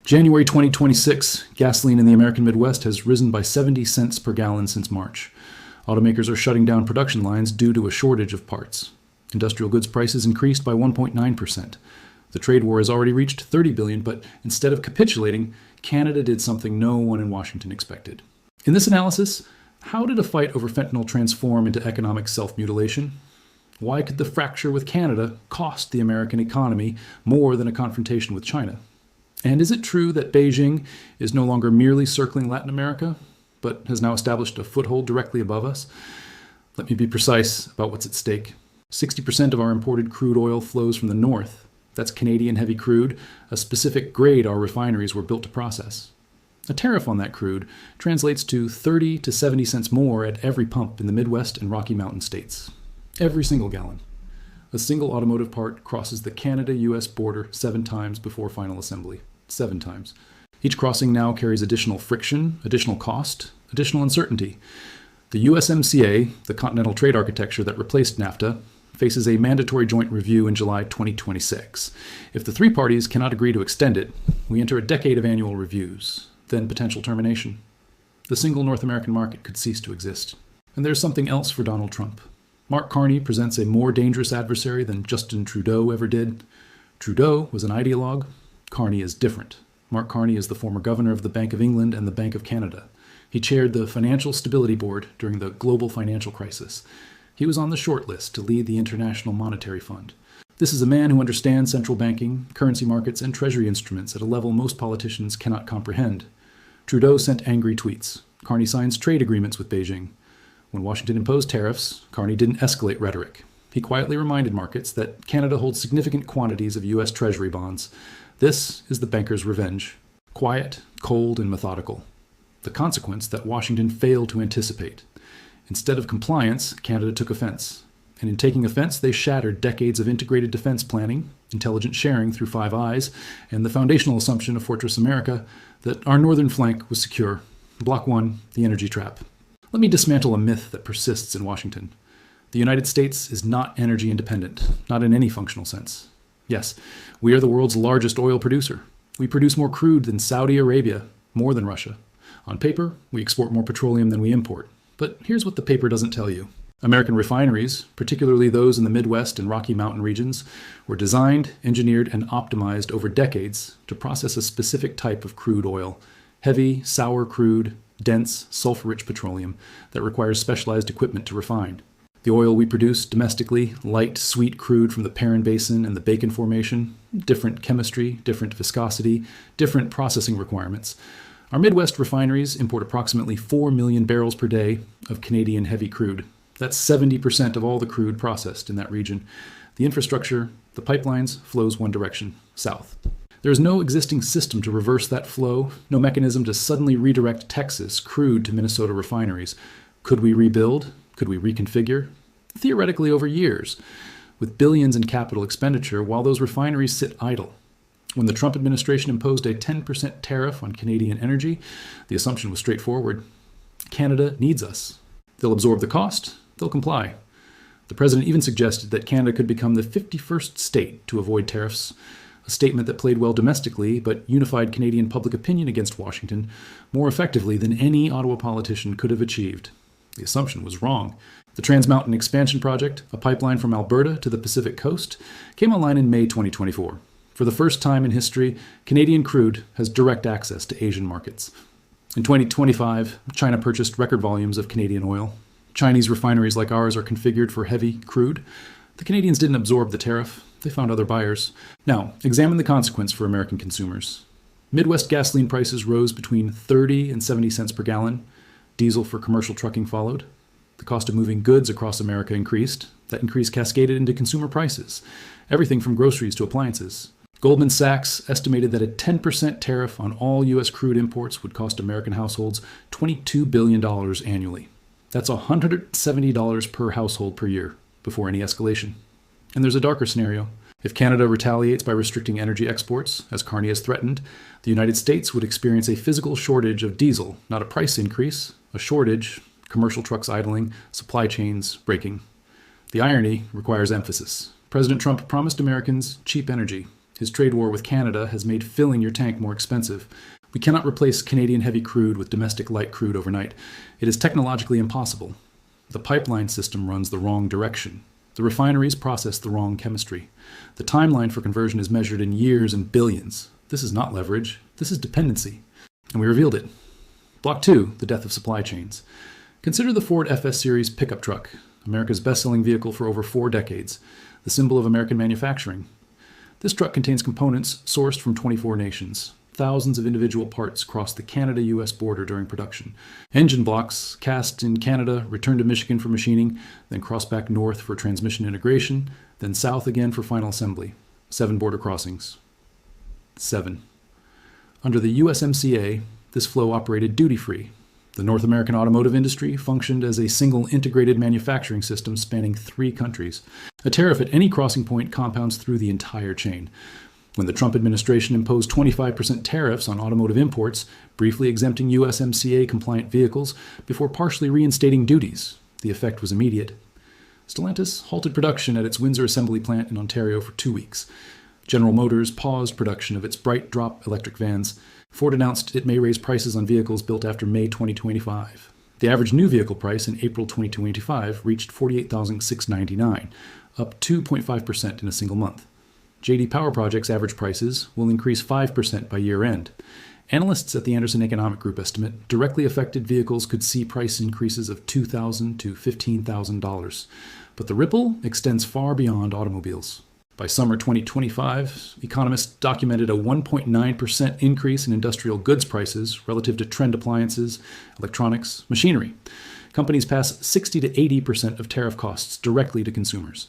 January 2026, gasoline in the American Midwest has risen by 70 cents per gallon since March. Automakers are shutting down production lines due to a shortage of parts. Industrial goods prices increased by 1.9%. The trade war has already reached $30 billion, but instead of capitulating, Canada did something no one in Washington expected. In this analysis, how did a fight over fentanyl transform into economic self-mutilation? Why could the fracture with Canada cost the American economy more than a confrontation with China? And is it true that Beijing is no longer merely circling Latin America, but has now established a foothold directly above us? Let me be precise about what's at stake. 60% of our imported crude oil flows from the north. That's Canadian heavy crude, a specific grade our refineries were built to process. A tariff on that crude translates to 30 to 70 cents more at every pump in the Midwest and Rocky Mountain states. Every single gallon. A single automotive part crosses the Canada-US border 7 times before final assembly. 7 times. Each crossing now carries additional friction, additional cost, additional uncertainty. The USMCA, the Continental Trade Architecture that replaced NAFTA, faces a mandatory joint review in July 2026. If the 3 parties cannot agree to extend it, we enter a decade of annual reviews, then potential termination. The single North American market could cease to exist. And there's something else for Donald Trump. Mark Carney presents a more dangerous adversary than Justin Trudeau ever did. Trudeau was an ideologue. Carney is different. Mark Carney is the former governor of the Bank of England and the Bank of Canada. He chaired the Financial Stability Board during the global financial crisis. He was on the short list to lead the International Monetary Fund. This is a man who understands central banking, currency markets, and treasury instruments at a level most politicians cannot comprehend. Trudeau sent angry tweets. Carney signs trade agreements with Beijing. When Washington imposed tariffs, Carney didn't escalate rhetoric. He quietly reminded markets that Canada holds significant quantities of U.S. Treasury bonds. This is the banker's revenge. Quiet, cold, and methodical. The consequence that Washington failed to anticipate. Instead of compliance, Canada took offense. And in taking offense, they shattered decades of integrated defense planning, intelligent sharing through Five Eyes, and the foundational assumption of Fortress America that our northern flank was secure. Block 1, the energy trap. Let me dismantle a myth that persists in Washington. The United States is not energy independent, not in any functional sense. Yes, we are the world's largest oil producer. We produce more crude than Saudi Arabia, more than Russia. On paper, we export more petroleum than we import. But here's what the paper doesn't tell you. American refineries, particularly those in the Midwest and Rocky Mountain regions, were designed, engineered, and optimized over decades to process a specific type of crude oil, heavy, sour crude, dense, sulfur-rich petroleum that requires specialized equipment to refine. The oil we produce domestically, light, sweet crude from the Permian Basin and the Bacon Formation, different chemistry, different viscosity, different processing requirements. Our Midwest refineries import approximately 4 million barrels per day of Canadian heavy crude. That's 70% of all the crude processed in that region. The infrastructure, the pipelines, flows one direction, south. There is no existing system to reverse that flow, no mechanism to suddenly redirect Texas crude to Minnesota refineries. Could we rebuild? Could we reconfigure? Theoretically over years, with billions in capital expenditure while those refineries sit idle. When the Trump administration imposed a 10% tariff on Canadian energy, the assumption was straightforward. Canada needs us. They'll absorb the cost, they'll comply. The president even suggested that Canada could become the 51st state to avoid tariffs, a statement that played well domestically but unified Canadian public opinion against Washington more effectively than any Ottawa politician could have achieved. The assumption was wrong. The Trans Mountain Expansion Project, a pipeline from Alberta to the Pacific Coast, came online in May 2024. For the first time in history, Canadian crude has direct access to Asian markets. In 2025, China purchased record volumes of Canadian oil. Chinese refineries like ours are configured for heavy crude. The Canadians didn't absorb the tariff. They found other buyers. Now, examine the consequence for American consumers. Midwest gasoline prices rose between 30 and 70 cents per gallon. Diesel for commercial trucking followed. The cost of moving goods across America increased. That increase cascaded into consumer prices, everything from groceries to appliances. Goldman Sachs estimated that a 10% tariff on all U.S. crude imports would cost American households $22 billion annually. That's $170 per household per year before any escalation. And there's a darker scenario. If Canada retaliates by restricting energy exports, as Carney has threatened, the United States would experience a physical shortage of diesel, not a price increase, a shortage, commercial trucks idling, supply chains breaking. The irony requires emphasis. President Trump promised Americans cheap energy. His trade war with Canada has made filling your tank more expensive. We cannot replace Canadian heavy crude with domestic light crude overnight. It is technologically impossible. The pipeline system runs the wrong direction. The refineries process the wrong chemistry. The timeline for conversion is measured in years and billions. This is not leverage. This is dependency. And we revealed it. Block 2, the death of supply chains. Consider the Ford FS Series pickup truck, America's best-selling vehicle for over 4 decades, the symbol of American manufacturing. This truck contains components sourced from 24 nations. Thousands of individual parts cross the Canada-US border during production. Engine blocks cast in Canada, return to Michigan for machining, then cross back north for transmission integration, then south again for final assembly. 7 border crossings. 7. Under the USMCA, this flow operated duty-free. The North American automotive industry functioned as a single integrated manufacturing system spanning 3 countries. A tariff at any crossing point compounds through the entire chain. When the Trump administration imposed 25% tariffs on automotive imports, briefly exempting USMCA-compliant vehicles before partially reinstating duties, the effect was immediate. Stellantis halted production at its Windsor assembly plant in Ontario for 2 weeks. General Motors paused production of its Bright Drop electric vans. Ford announced it may raise prices on vehicles built after May 2025. The average new vehicle price in April 2025 reached $48,699, up 2.5% in a single month. J.D. Power Project's average prices will increase 5% by year-end. Analysts at the Anderson Economic Group estimate directly affected vehicles could see price increases of $2,000 to $15,000. But the ripple extends far beyond automobiles. By summer 2025, economists documented a 1.9% increase in industrial goods prices relative to trend appliances, electronics, machinery. Companies pass 60 to 80% of tariff costs directly to consumers.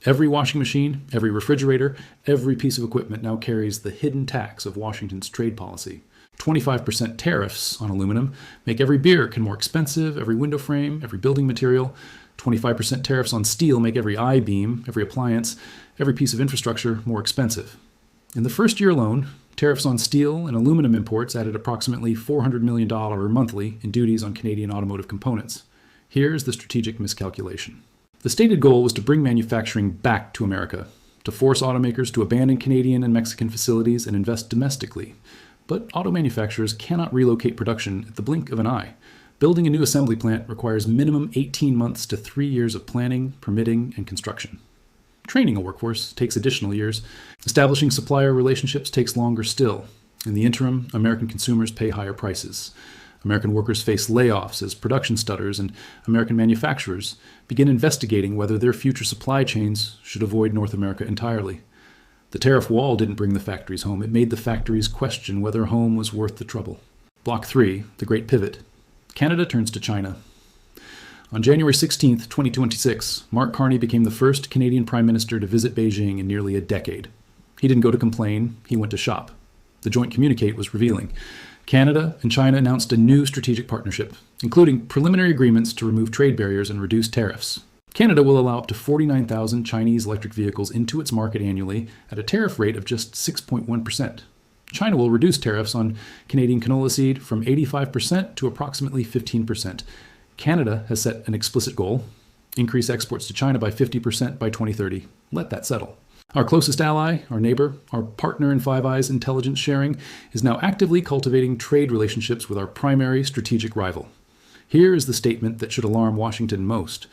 Every washing machine, every refrigerator, every piece of equipment now carries the hidden tax of Washington's trade policy. 25% tariffs on aluminum make every beer can more expensive, every window frame, every building material. 25% tariffs on steel make every I-beam, every appliance, every piece of infrastructure more expensive. In the first year alone, tariffs on steel and aluminum imports added approximately $400 million monthly in duties on Canadian automotive components. Here's the strategic miscalculation. The stated goal was to bring manufacturing back to America, to force automakers to abandon Canadian and Mexican facilities and invest domestically. But auto manufacturers cannot relocate production at the blink of an eye. Building a new assembly plant requires minimum 18 months to 3 years of planning, permitting, and construction. Training a workforce takes additional years. Establishing supplier relationships takes longer still. In the interim, American consumers pay higher prices. American workers face layoffs as production stutters, and American manufacturers begin investigating whether their future supply chains should avoid North America entirely. The tariff wall didn't bring the factories home. It made the factories question whether home was worth the trouble. Block 3, the Great Pivot. Canada turns to China. On January 16, 2026, Mark Carney became the first Canadian Prime Minister to visit Beijing in nearly a decade. He didn't go to complain, he went to shop. The joint communique was revealing. Canada and China announced a new strategic partnership, including preliminary agreements to remove trade barriers and reduce tariffs. Canada will allow up to 49,000 Chinese electric vehicles into its market annually at a tariff rate of just 6.1%. China will reduce tariffs on Canadian canola seed from 85% to approximately 15%. Canada has set an explicit goal: increase exports to China by 50% by 2030. Let that settle. Our closest ally, our neighbor, our partner in Five Eyes intelligence sharing, is now actively cultivating trade relationships with our primary strategic rival. Here is the statement that should alarm Washington most.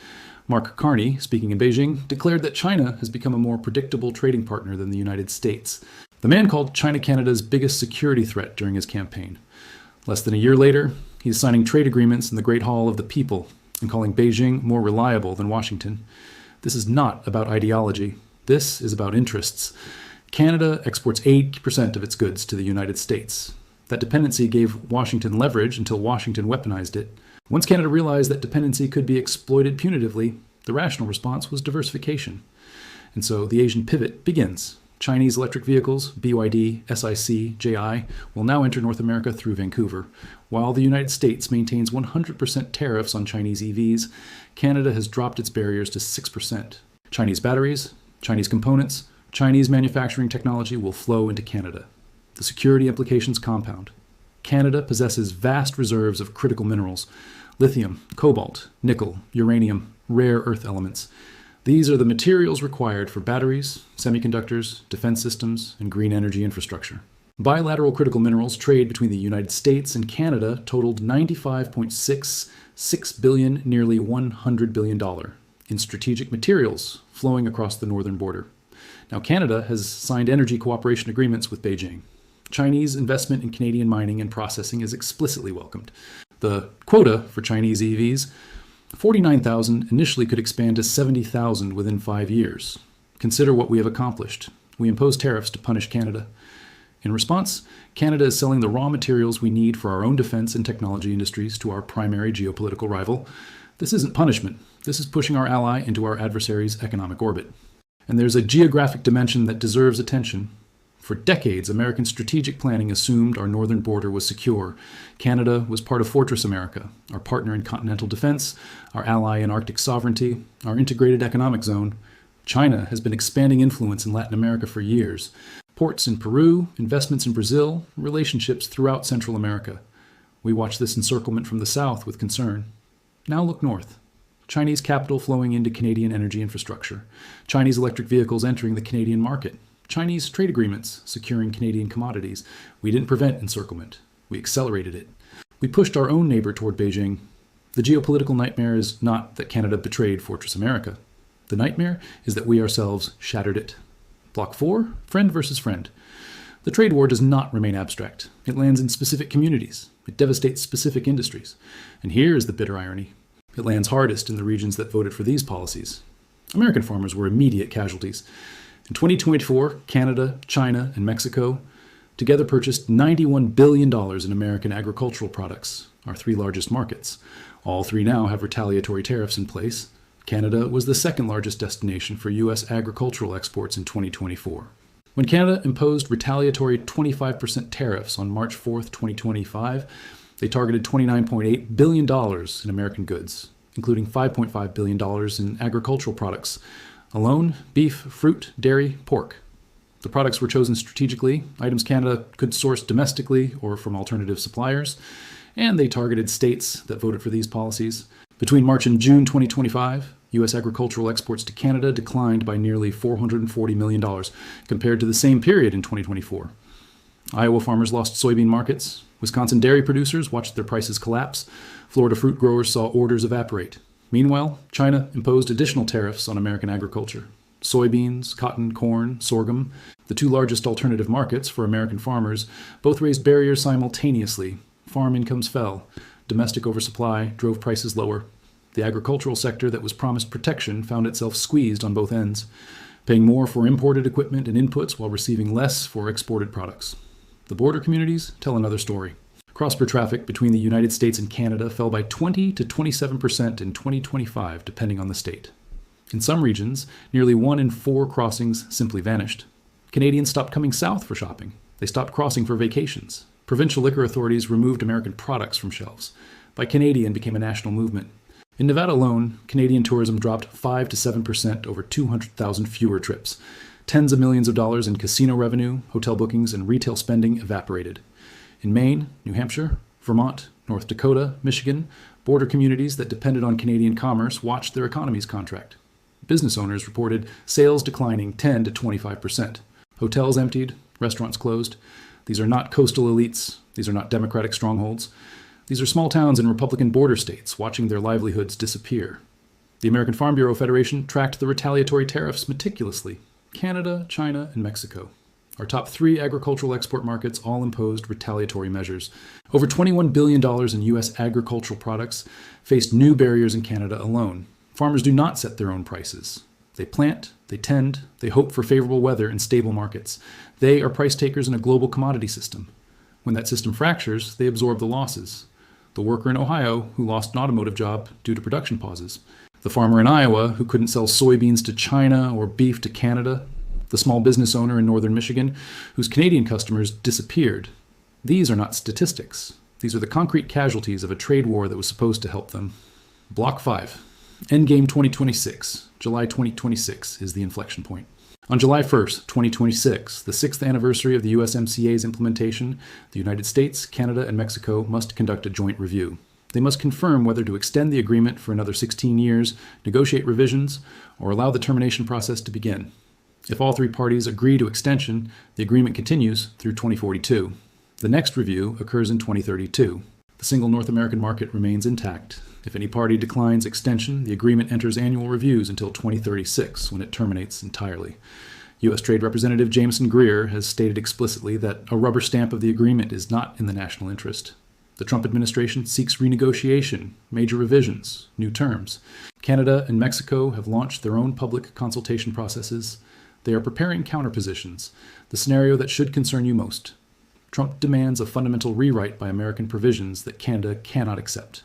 Mark Carney, speaking in Beijing, declared that China has become a more predictable trading partner than the United States. The man called China Canada's biggest security threat during his campaign. Less than a year later, he's signing trade agreements in the Great Hall of the People and calling Beijing more reliable than Washington. This is not about ideology. This is about interests. Canada exports 80% of its goods to the United States. That dependency gave Washington leverage until Washington weaponized it. Once Canada realized that dependency could be exploited punitively, the rational response was diversification. And so the Asian pivot begins. Chinese electric vehicles, BYD, SIC, JI, will now enter North America through Vancouver. While the United States maintains 100% tariffs on Chinese EVs, Canada has dropped its barriers to 6%. Chinese batteries, Chinese components, Chinese manufacturing technology will flow into Canada. The security implications compound. Canada possesses vast reserves of critical minerals: lithium, cobalt, nickel, uranium, rare earth elements. These are the materials required for batteries, semiconductors, defense systems, and green energy infrastructure. Bilateral critical minerals trade between the United States and Canada totaled $95.66 billion, nearly $100 billion, in strategic materials flowing across the northern border. Now, Canada has signed energy cooperation agreements with Beijing. Chinese investment in Canadian mining and processing is explicitly welcomed. The quota for Chinese EVs, 49,000, initially could expand to 70,000 within 5 years. Consider what we have accomplished. We impose tariffs to punish Canada. In response, Canada is selling the raw materials we need for our own defense and technology industries to our primary geopolitical rival. This isn't punishment. This is pushing our ally into our adversary's economic orbit. And there's a geographic dimension that deserves attention. For decades, American strategic planning assumed our northern border was secure. Canada was part of Fortress America, our partner in continental defense, our ally in Arctic sovereignty, our integrated economic zone. China has been expanding influence in Latin America for years. Ports in Peru, investments in Brazil, relationships throughout Central America. We watch this encirclement from the south with concern. Now look north. Chinese capital flowing into Canadian energy infrastructure. Chinese electric vehicles entering the Canadian market. Chinese trade agreements securing Canadian commodities. We didn't prevent encirclement. We accelerated it. We pushed our own neighbor toward Beijing. The geopolitical nightmare is not that Canada betrayed Fortress America. The nightmare is that we ourselves shattered it. Block 4, friend versus friend. The trade war does not remain abstract. It lands in specific communities. It devastates specific industries. And here is the bitter irony. It lands hardest in the regions that voted for these policies. American farmers were immediate casualties. In 2024, Canada, China, and Mexico together purchased $91 billion in American agricultural products, our 3 largest markets. All 3 now have retaliatory tariffs in place. Canada was the second largest destination for U.S. agricultural exports in 2024. When Canada imposed retaliatory 25% tariffs on March 4, 2025, they targeted $29.8 billion in American goods, including $5.5 billion in agricultural products. Alone, beef, fruit, dairy, pork. The products were chosen strategically, items Canada could source domestically or from alternative suppliers, and they targeted states that voted for these policies. Between March and June 2025, U.S. agricultural exports to Canada declined by nearly $440 million compared to the same period in 2024. Iowa farmers lost soybean markets. Wisconsin dairy producers watched their prices collapse. Florida fruit growers saw orders evaporate. Meanwhile, China imposed additional tariffs on American agriculture. Soybeans, cotton, corn, sorghum, the 2 largest alternative markets for American farmers, both raised barriers simultaneously. Farm incomes fell. Domestic oversupply drove prices lower. The agricultural sector that was promised protection found itself squeezed on both ends, paying more for imported equipment and inputs while receiving less for exported products. The border communities tell another story. Cross-border traffic between the United States and Canada fell by 20 to 27% in 2025, depending on the state. In some regions, nearly 1 in 4 crossings simply vanished. Canadians stopped coming south for shopping. They stopped crossing for vacations. Provincial liquor authorities removed American products from shelves. Buy Canadian became a national movement. In Nevada alone, Canadian tourism dropped 5 to 7% over 200,000 fewer trips. Tens of millions of dollars in casino revenue, hotel bookings, and retail spending evaporated. In Maine, New Hampshire, Vermont, North Dakota, Michigan, border communities that depended on Canadian commerce watched their economies contract. Business owners reported sales declining 10 to 25%. Hotels emptied, restaurants closed. These are not coastal elites. These are not Democratic strongholds. These are small towns in Republican border states watching their livelihoods disappear. The American Farm Bureau Federation tracked the retaliatory tariffs meticulously. Canada, China, and Mexico. Our top 3 agricultural export markets all imposed retaliatory measures. Over $21 billion in U.S. agricultural products faced new barriers in Canada alone. Farmers do not set their own prices. They plant, they tend, they hope for favorable weather and stable markets. They are price takers in a global commodity system. When that system fractures, they absorb the losses. The worker in Ohio who lost an automotive job due to production pauses. The farmer in Iowa who couldn't sell soybeans to China or beef to Canada. The small business owner in northern Michigan whose Canadian customers disappeared. These are not statistics. These are the concrete casualties of a trade war that was supposed to help them. Block 5. Endgame 2026. July 2026 is the inflection point. On July 1st, 2026, the 6th anniversary of the USMCA's implementation, the United States, Canada, and Mexico must conduct a joint review. They must confirm whether to extend the agreement for another 16 years, negotiate revisions, or allow the termination process to begin. If all three parties agree to extension, the agreement continues through 2042. The next review occurs in 2032. The single North American market remains intact. If any party declines extension, the agreement enters annual reviews until 2036, when it terminates entirely. U.S. Trade Representative Jameson Greer has stated explicitly that a rubber stamp of the agreement is not in the national interest. The Trump administration seeks renegotiation, major revisions, new terms. Canada and Mexico have launched their own public consultation processes. They are preparing counterpositions, the scenario that should concern you most. Trump demands a fundamental rewrite by American provisions that Canada cannot accept.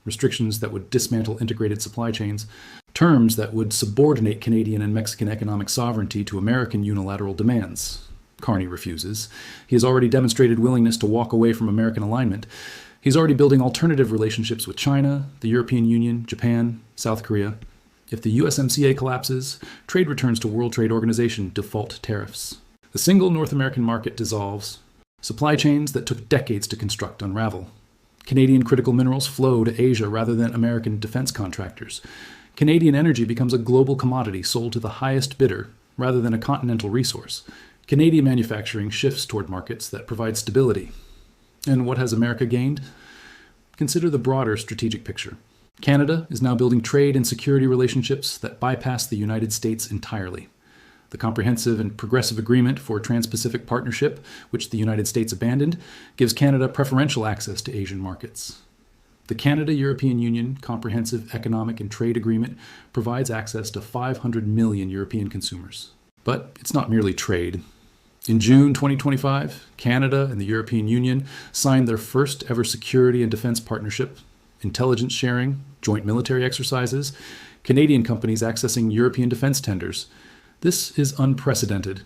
Restrictions that would dismantle integrated supply chains, terms that would subordinate Canadian and Mexican economic sovereignty to American unilateral demands. Carney refuses. He has already demonstrated willingness to walk away from American alignment. He's already building alternative relationships with China, the European Union, Japan, South Korea. If the USMCA collapses, trade returns to World Trade Organization default tariffs. The single North American market dissolves. Supply chains that took decades to construct unravel. Canadian critical minerals flow to Asia rather than American defense contractors. Canadian energy becomes a global commodity sold to the highest bidder rather than a continental resource. Canadian manufacturing shifts toward markets that provide stability. And what has America gained? Consider the broader strategic picture. Canada is now building trade and security relationships that bypass the United States entirely. The Comprehensive and Progressive Agreement for Trans-Pacific Partnership, which the United States abandoned, gives Canada preferential access to Asian markets. The Canada-European Union Comprehensive Economic and Trade Agreement provides access to 500 million European consumers. But it's not merely trade. In June 2025, Canada and the European Union signed their first ever security and defense partnership, intelligence sharing, joint military exercises, Canadian companies accessing European defense tenders. This is unprecedented.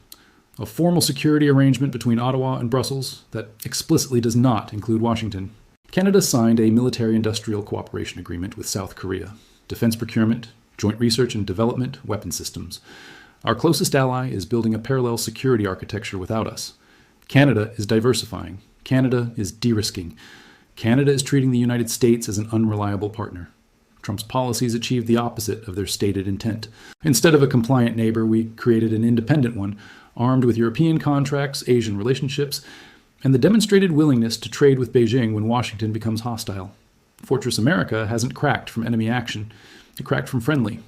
A formal security arrangement between Ottawa and Brussels that explicitly does not include Washington. Canada signed a military-industrial cooperation agreement with South Korea, defense procurement, joint research and development, weapon systems. Our closest ally is building a parallel security architecture without us. Canada is diversifying. Canada is de-risking. Canada is treating the United States as an unreliable partner. Trump's policies achieved the opposite of their stated intent. Instead of a compliant neighbor, we created an independent one, armed with European contracts, Asian relationships, and the demonstrated willingness to trade with Beijing when Washington becomes hostile. Fortress America hasn't cracked from enemy action. It cracked from friendly.